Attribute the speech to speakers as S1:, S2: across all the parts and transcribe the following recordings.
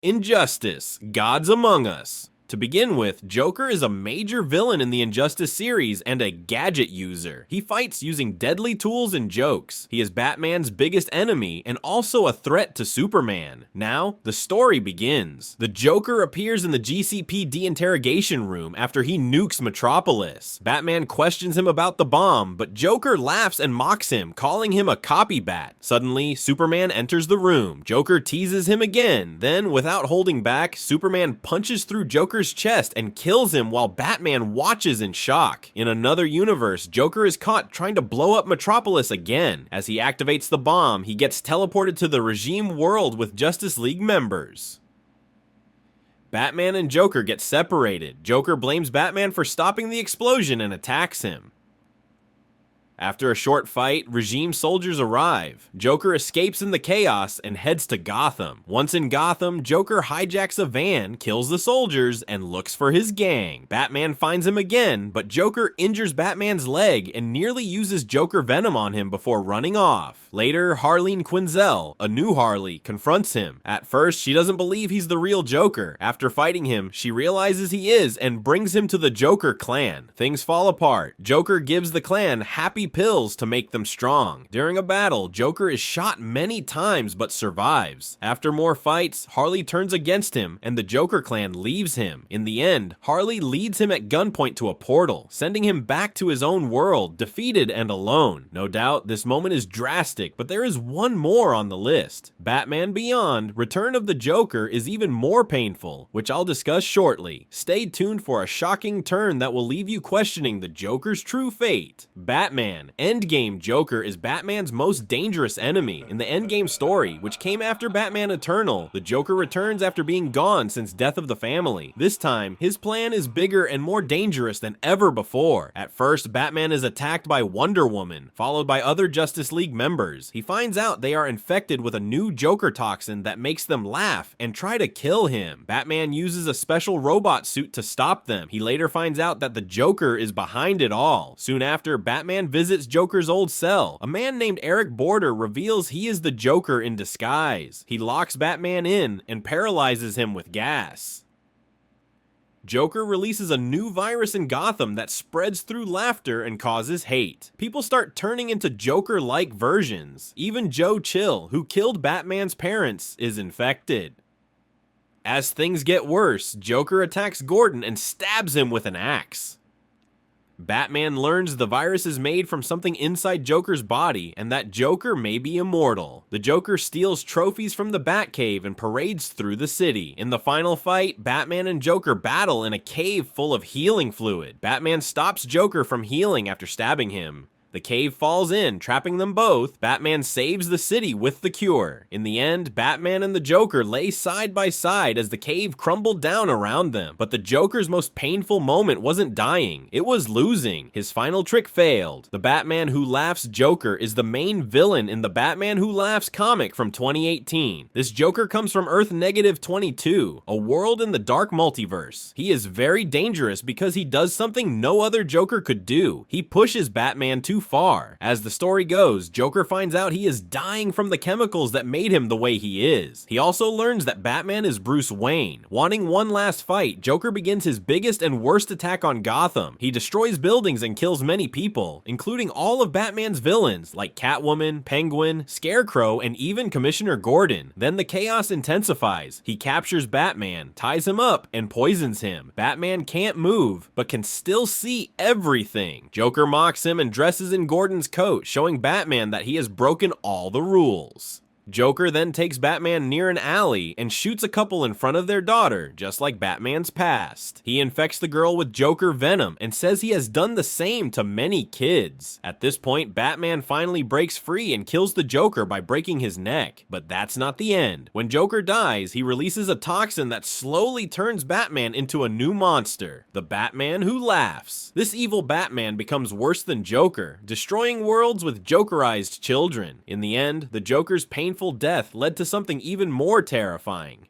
S1: Injustice, Gods Among Us. To begin with, Joker is a major villain in the Injustice series and a gadget user. He fights using deadly tools and jokes. He is Batman's biggest enemy and also a threat to Superman. Now, the story begins. The Joker appears in the GCP de-interrogation room after he nukes Metropolis. Batman questions him about the bomb, but Joker laughs and mocks him, calling him a copybat. Suddenly, Superman enters the room. Joker teases him again. Then, without holding back, Superman punches through Joker's chest and kills him while Batman watches in shock. In another universe, Joker is caught trying to blow up Metropolis again. As he activates the bomb, he gets teleported to the Regime world with Justice League members. Batman and Joker get separated. Joker blames Batman for stopping the explosion and attacks him. After a short fight, Regime soldiers arrive. Joker escapes in the chaos and heads to Gotham. Once in Gotham, Joker hijacks a van, kills the soldiers, and looks for his gang. Batman finds him again, but Joker injures Batman's leg and nearly uses Joker Venom on him before running off. Later, Harleen Quinzel, a new Harley, confronts him. At first, she doesn't believe he's the real Joker. After fighting him, she realizes he is and brings him to the Joker clan. Things fall apart. Joker gives the clan happy pills to make them strong. During a battle, Joker is shot many times but survives. After more fights, Harley turns against him and the Joker clan leaves him. In the end, Harley leads him at gunpoint to a portal, sending him back to his own world, defeated and alone. No doubt, this moment is drastic, but there is one more on the list. Batman Beyond: Return of the Joker is even more painful, which I'll discuss shortly. Stay tuned for a shocking turn that will leave you questioning the Joker's true fate. Batman Endgame Joker is Batman's most dangerous enemy. In the Endgame story, which came after Batman Eternal, the Joker returns after being gone since Death of the Family. This time, his plan is bigger and more dangerous than ever before. At first, Batman is attacked by Wonder Woman, followed by other Justice League members. He finds out they are infected with a new Joker toxin that makes them laugh and try to kill him. Batman uses a special robot suit to stop them. He later finds out that the Joker is behind it all. Soon after, Batman visits Joker's old cell. A man named Eric Border reveals he is the Joker in disguise. He locks Batman in and paralyzes him with gas. Joker releases a new virus in Gotham that spreads through laughter and causes hate. People start turning into Joker-like versions. Even Joe Chill, who killed Batman's parents, is infected. As things get worse, Joker attacks Gordon and stabs him with an axe. Batman learns the virus is made from something inside Joker's body and that Joker may be immortal. The Joker steals trophies from the Batcave and parades through the city. In the final fight, Batman and Joker battle in a cave full of healing fluid. Batman stops Joker from healing after stabbing him. The cave falls in, trapping them both. Batman saves the city with the cure. In the end, Batman and the Joker lay side by side as the cave crumbled down around them. But the Joker's most painful moment wasn't dying, it was losing. His final trick failed. The Batman Who Laughs Joker is the main villain in the Batman Who Laughs comic from 2018. This Joker comes from Earth -22, a world in the dark multiverse. He is very dangerous because he does something no other Joker could do. He pushes Batman too far. As the story goes, Joker finds out he is dying from the chemicals that made him the way he is. He also learns that Batman is Bruce Wayne. Wanting one last fight, Joker begins his biggest and worst attack on Gotham. He destroys buildings and kills many people, including all of Batman's villains like Catwoman, Penguin, Scarecrow, and even Commissioner Gordon. Then the chaos intensifies. He captures Batman, ties him up, and poisons him. Batman can't move, but can still see everything. Joker mocks him and dresses in Gordon's coat, showing Batman that he has broken all the rules. Joker then takes Batman near an alley and shoots a couple in front of their daughter, just like Batman's past. He infects the girl with Joker Venom and says he has done the same to many kids. At this point, Batman finally breaks free and kills the Joker by breaking his neck. But that's not the end. When Joker dies, he releases a toxin that slowly turns Batman into a new monster, the Batman Who Laughs. This evil Batman becomes worse than Joker, destroying worlds with Jokerized children. In the end, the Joker's painful death led to something even more terrifying.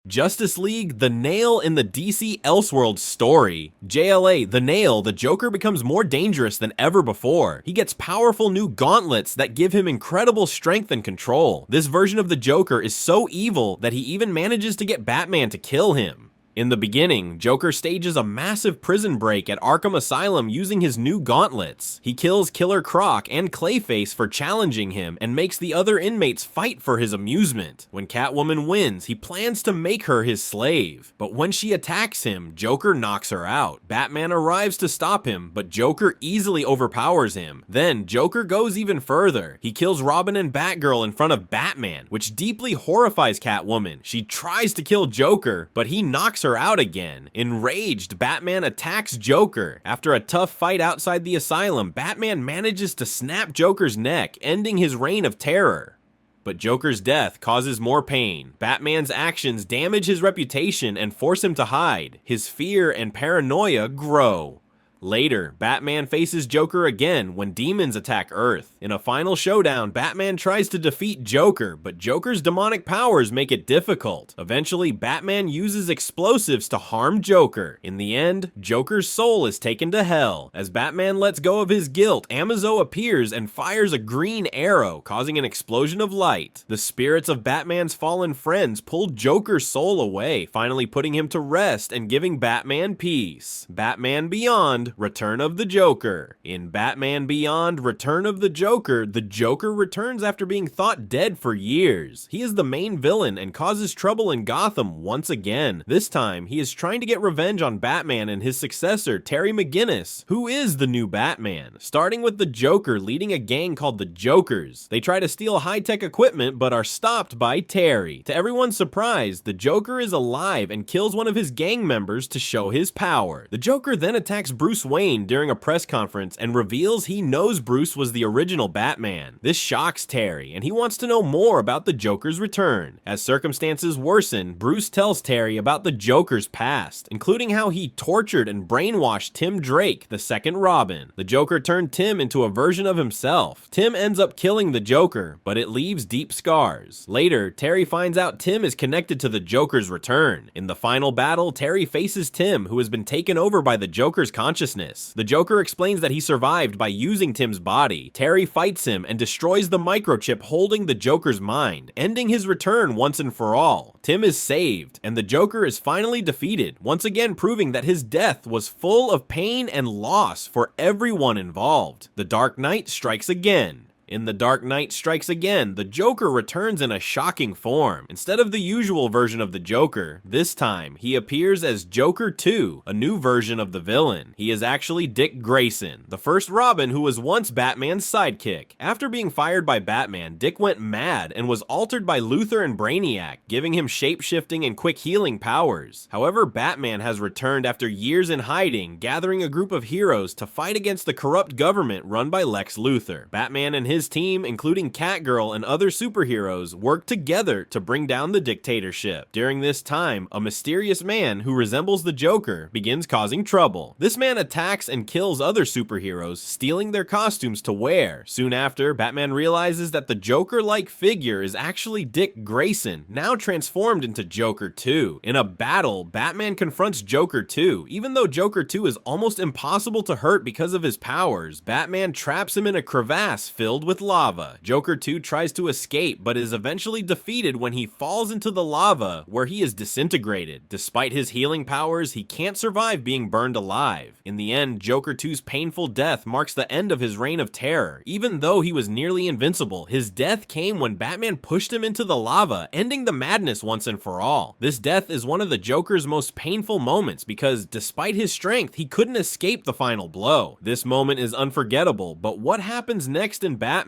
S1: Justice League: The Nail in the DC Elseworlds story. JLA: The Nail, the Joker becomes more dangerous than ever before. He gets powerful new gauntlets that give him incredible strength and control. This version of the Joker is so evil that he even manages to get Batman to kill him. In the beginning, Joker stages a massive prison break at Arkham Asylum using his new gauntlets. He kills Killer Croc and Clayface for challenging him and makes the other inmates fight for his amusement. When Catwoman wins, he plans to make her his slave. But when she attacks him, Joker knocks her out. Batman arrives to stop him, but Joker easily overpowers him. Then, Joker goes even further. He kills Robin and Batgirl in front of Batman, which deeply horrifies Catwoman. She tries to kill Joker, but he knocks her out again. Enraged, Batman attacks Joker. After a tough fight outside the asylum, Batman manages to snap Joker's neck, ending his reign of terror. But Joker's death causes more pain. Batman's actions damage his reputation and force him to hide. His fear and paranoia grow. Later, Batman faces Joker again when demons attack Earth. In a final showdown, Batman tries to defeat Joker, but Joker's demonic powers make it difficult. Eventually, Batman uses explosives to harm Joker. In the end, Joker's soul is taken to hell. As Batman lets go of his guilt, Amazo appears and fires a green arrow, causing an explosion of light. The spirits of Batman's fallen friends pull Joker's soul away, finally putting him to rest and giving Batman peace. Batman Beyond: Return of the Joker. In Batman Beyond: Return of the Joker returns after being thought dead for years. He is the main villain and causes trouble in Gotham once again. This time, he is trying to get revenge on Batman and his successor, Terry McGinnis, who is the new Batman. Starting with the Joker leading a gang called the Jokers. They try to steal high-tech equipment but are stopped by Terry. To everyone's surprise, the Joker is alive and kills one of his gang members to show his power. The Joker then attacks Bruce Wayne during a press conference and reveals he knows Bruce was the original Batman. This shocks Terry, and he wants to know more about the Joker's return. As circumstances worsen, Bruce tells Terry about the Joker's past, including how he tortured and brainwashed Tim Drake, the second Robin. The Joker turned Tim into a version of himself. Tim ends up killing the Joker, but it leaves deep scars. Later, Terry finds out Tim is connected to the Joker's return. In the final battle, Terry faces Tim, who has been taken over by the Joker's consciousness. The Joker explains that he survived by using Tim's body. Terry fights him and destroys the microchip holding the Joker's mind, ending his return once and for all. Tim is saved, and the Joker is finally defeated, once again proving that his death was full of pain and loss for everyone involved. The Dark Knight strikes again. In The Dark Knight Strikes Again, the Joker returns in a shocking form. Instead of the usual version of the Joker, this time he appears as Joker 2, a new version of the villain. He is actually Dick Grayson, the first Robin who was once Batman's sidekick. After being fired by Batman, Dick went mad and was altered by Luthor and Brainiac, giving him shape-shifting and quick healing powers. However, Batman has returned after years in hiding, gathering a group of heroes to fight against the corrupt government run by Lex Luthor. Batman and his team, including Catgirl and other superheroes, work together to bring down the dictatorship. During this time, a mysterious man who resembles the Joker begins causing trouble. This man attacks and kills other superheroes, stealing their costumes to wear. Soon after, Batman realizes that the Joker-like figure is actually Dick Grayson, now transformed into Joker 2. In a battle, Batman confronts Joker 2. Even though Joker 2 is almost impossible to hurt because of his powers, Batman traps him in a crevasse filled with lava. Joker 2 tries to escape, but is eventually defeated when he falls into the lava, where he is disintegrated. Despite his healing powers, he can't survive being burned alive. In the end, Joker 2's painful death marks the end of his reign of terror. Even though he was nearly invincible, his death came when Batman pushed him into the lava, ending the madness once and for all. This death is one of the Joker's most painful moments because, despite his strength, he couldn't escape the final blow. This moment is unforgettable, but what happens next in Batman?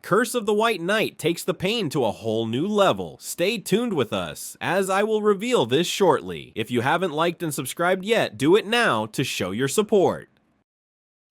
S1: Curse of the White Knight takes the pain to a whole new level. Stay tuned with us, as I will reveal this shortly. If you haven't liked and subscribed yet, do it now to show your support.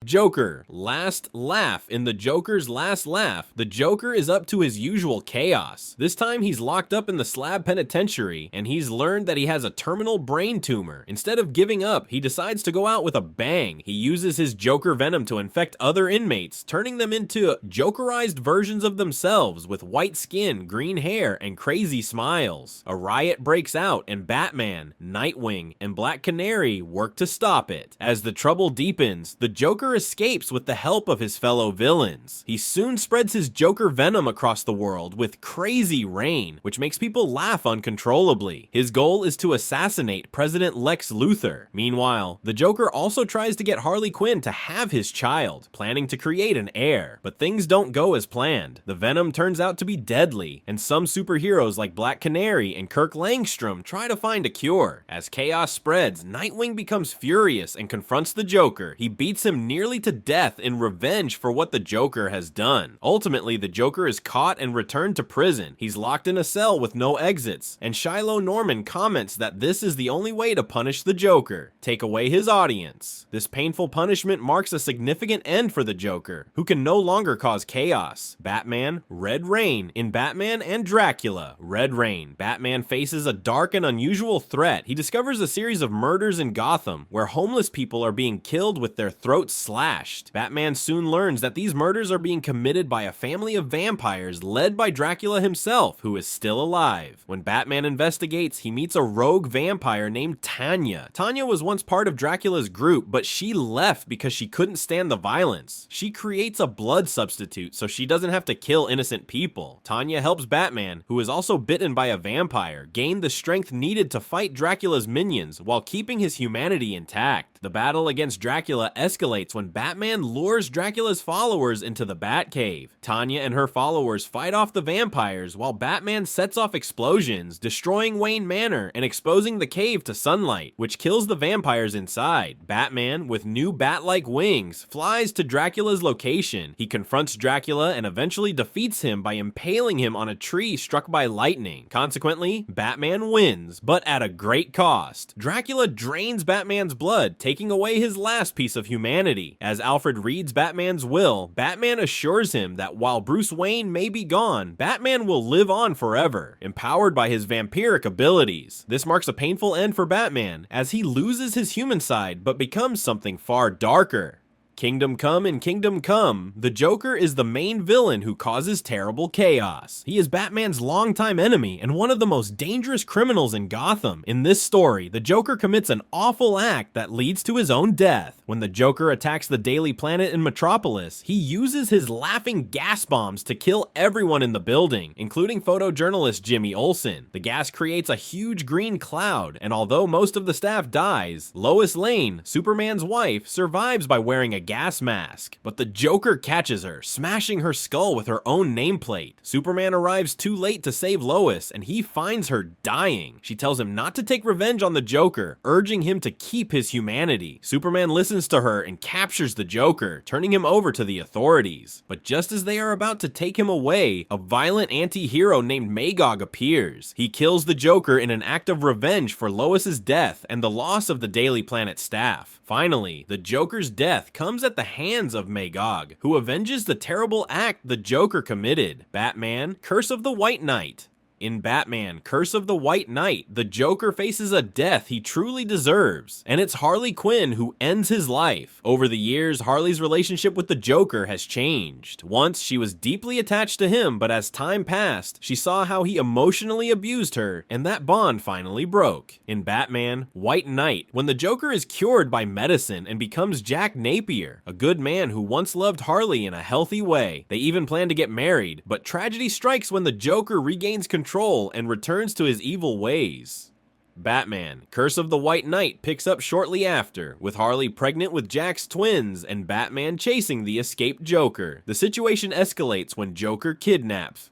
S1: Joker, last laugh. In the Joker's last laugh, the Joker is up to his usual chaos. This time he's locked up in the Slab Penitentiary, and he's learned that he has a terminal brain tumor. Instead of giving up, he decides to go out with a bang. He uses his Joker venom to infect other inmates, turning them into Jokerized versions of themselves with white skin, green hair, and crazy smiles. A riot breaks out, and Batman, Nightwing, and Black Canary work to stop it. As the trouble deepens, the Joker escapes with the help of his fellow villains. He soon spreads his Joker venom across the world with crazy rain, which makes people laugh uncontrollably. His goal is to assassinate President Lex Luthor. Meanwhile, the Joker also tries to get Harley Quinn to have his child, planning to create an heir. But things don't go as planned. The venom turns out to be deadly, and some superheroes like Black Canary and Kirk Langstrom try to find a cure. As chaos spreads, Nightwing becomes furious and confronts the Joker. He beats him nearly to death in revenge for what the Joker has done. Ultimately, the Joker is caught and returned to prison. He's locked in a cell with no exits, and Shiloh Norman comments that this is the only way to punish the Joker: take away his audience. This painful punishment marks a significant end for the Joker, who can no longer cause chaos. Batman, Red Rain. In Batman and Dracula, Red Rain, Batman faces a dark and unusual threat. He discovers a series of murders in Gotham, where homeless people are being killed with their throats slashed. Batman soon learns that these murders are being committed by a family of vampires led by Dracula himself, who is still alive. When Batman investigates, he meets a rogue vampire named Tanya. Tanya was once part of Dracula's group, but she left because she couldn't stand the violence. She creates a blood substitute so she doesn't have to kill innocent people. Tanya helps Batman, who is also bitten by a vampire, gain the strength needed to fight Dracula's minions while keeping his humanity intact. The battle against Dracula escalates when Batman lures Dracula's followers into the Batcave. Tanya and her followers fight off the vampires while Batman sets off explosions, destroying Wayne Manor and exposing the cave to sunlight, which kills the vampires inside. Batman, with new bat-like wings, flies to Dracula's location. He confronts Dracula and eventually defeats him by impaling him on a tree struck by lightning. Consequently, Batman wins, but at a great cost. Dracula drains Batman's blood, taking away his last piece of humanity. As Alfred reads Batman's will, Batman assures him that while Bruce Wayne may be gone, Batman will live on forever, empowered by his vampiric abilities. This marks a painful end for Batman, as he loses his human side but becomes something far darker. Kingdom Come and Kingdom Come, the Joker is the main villain who causes terrible chaos. He is Batman's longtime enemy and one of the most dangerous criminals in Gotham. In this story, the Joker commits an awful act that leads to his own death. When the Joker attacks the Daily Planet in Metropolis, he uses his laughing gas bombs to kill everyone in the building, including photojournalist Jimmy Olsen. The gas creates a huge green cloud, and although most of the staff dies, Lois Lane, Superman's wife, survives by wearing a gas mask. But the Joker catches her, smashing her skull with her own nameplate. Superman arrives too late to save Lois, and he finds her dying. She tells him not to take revenge on the Joker, urging him to keep his humanity. Superman listens to her and captures the Joker, turning him over to the authorities. But just as they are about to take him away, a violent anti-hero named Magog appears. He kills the Joker in an act of revenge for Lois's death and the loss of the Daily Planet staff. Finally, the Joker's death comes at the hands of Magog, who avenges the terrible act the Joker committed. Batman: Curse of the White Knight. In Batman: Curse of the White Knight, the Joker faces a death he truly deserves, and it's Harley Quinn who ends his life. Over the years, Harley's relationship with the Joker has changed. Once, she was deeply attached to him, but as time passed, she saw how he emotionally abused her, and that bond finally broke. In Batman: White Knight, when the Joker is cured by medicine and becomes Jack Napier, a good man who once loved Harley in a healthy way. They even plan to get married, but tragedy strikes when the Joker regains control and returns to his evil ways. Batman: Curse of the White Knight picks up shortly after, with Harley pregnant with Jack's twins and Batman chasing the escaped Joker. The situation escalates when Joker kidnaps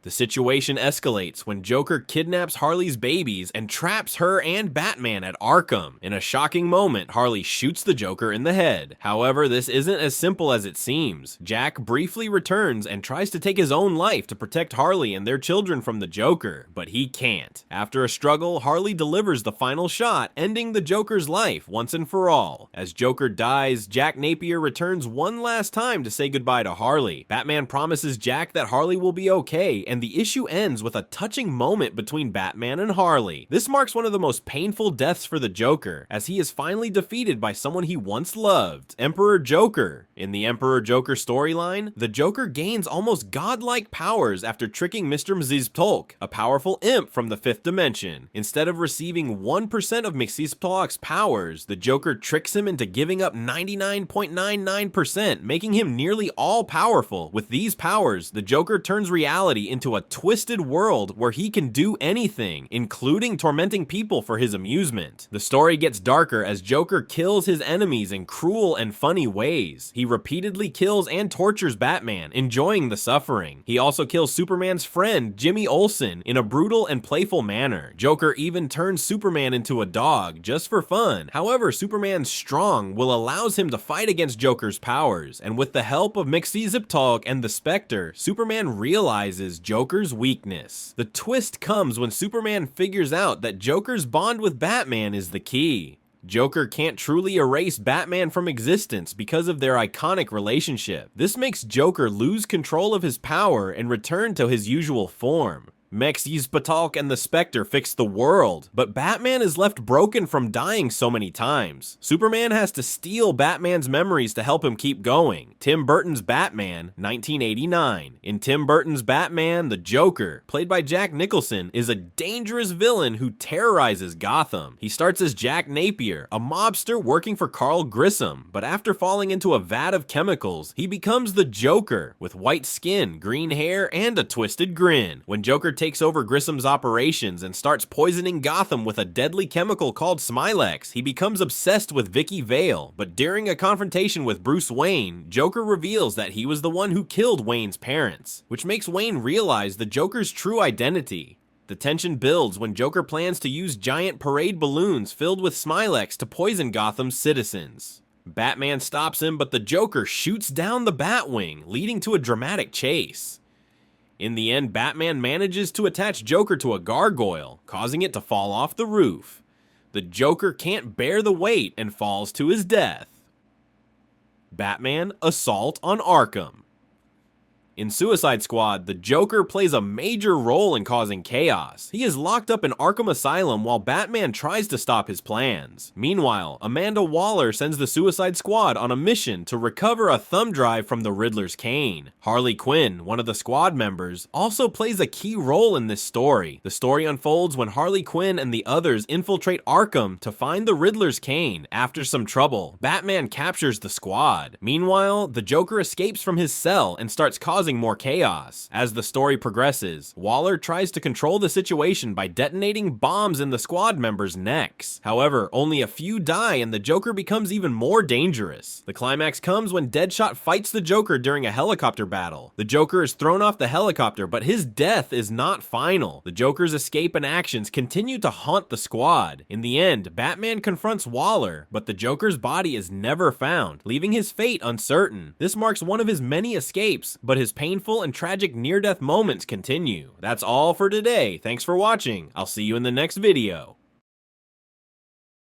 S1: The situation escalates when Joker kidnaps Harley's babies and traps her and Batman at Arkham. In a shocking moment, Harley shoots the Joker in the head. However, this isn't as simple as it seems. Jack briefly returns and tries to take his own life to protect Harley and their children from the Joker, but he can't. After a struggle, Harley delivers the final shot, ending the Joker's life once and for all. As Joker dies, Jack Napier returns one last time to say goodbye to Harley. Batman promises Jack that Harley will be okay, and the issue ends with a touching moment between Batman and Harley. This marks one of the most painful deaths for the Joker, as he is finally defeated by someone he once loved, Emperor Joker. In the Emperor Joker storyline, the Joker gains almost godlike powers after tricking Mr. Mxyzptlk, a powerful imp from the 5th dimension. Instead of receiving 1% of Mxyzptlk's powers, the Joker tricks him into giving up 99.99%, making him nearly all-powerful. With these powers, the Joker turns reality into a twisted world where he can do anything, including tormenting people for his amusement. The story gets darker as Joker kills his enemies in cruel and funny ways. He repeatedly kills and tortures Batman, enjoying the suffering. He also kills Superman's friend, Jimmy Olsen, in a brutal and playful manner. Joker even turns Superman into a dog, just for fun. However, Superman's strong will allows him to fight against Joker's powers, and with the help of Mxyzptlk and the Spectre, Superman realizes Joker's weakness. The twist comes when Superman figures out that Joker's bond with Batman is the key. Joker can't truly erase Batman from existence because of their iconic relationship. This makes Joker lose control of his power and return to his usual form. Mxyzptlk and the Spectre fix the world, but Batman is left broken from dying so many times. Superman has to steal Batman's memories to help him keep going. Tim Burton's Batman, 1989. In Tim Burton's Batman, the Joker, played by Jack Nicholson, is a dangerous villain who terrorizes Gotham. He starts as Jack Napier, a mobster working for Carl Grissom, but after falling into a vat of chemicals, he becomes the Joker, with white skin, green hair, and a twisted grin. When Joker takes over Grissom's operations and starts poisoning Gotham with a deadly chemical called Smilex, he becomes obsessed with Vicky Vale, but during a confrontation with Bruce Wayne, Joker reveals that he was the one who killed Wayne's parents, which makes Wayne realize the Joker's true identity. The tension builds when Joker plans to use giant parade balloons filled with Smilex to poison Gotham's citizens. Batman stops him, but the Joker shoots down the Batwing, leading to a dramatic chase. In the end, Batman manages to attach Joker to a gargoyle, causing it to fall off the roof. The Joker can't bear the weight and falls to his death. Batman: Assault on Arkham. In Suicide Squad, the Joker plays a major role in causing chaos. He is locked up in Arkham Asylum while Batman tries to stop his plans. Meanwhile, Amanda Waller sends the Suicide Squad on a mission to recover a thumb drive from the Riddler's cane. Harley Quinn, one of the squad members, also plays a key role in this story. The story unfolds when Harley Quinn and the others infiltrate Arkham to find the Riddler's cane. After some trouble, Batman captures the squad. Meanwhile, the Joker escapes from his cell and starts causing more chaos. As the story progresses, Waller tries to control the situation by detonating bombs in the squad members' necks. However, only a few die and the Joker becomes even more dangerous. The climax comes when Deadshot fights the Joker during a helicopter battle. The Joker is thrown off the helicopter, but his death is not final. The Joker's escape and actions continue to haunt the squad. In the end, Batman confronts Waller, but the Joker's body is never found, leaving his fate uncertain. This marks one of his many escapes, but his painful and tragic near-death moments continue. That's all for today. Thanks for watching. I'll see you in the next video.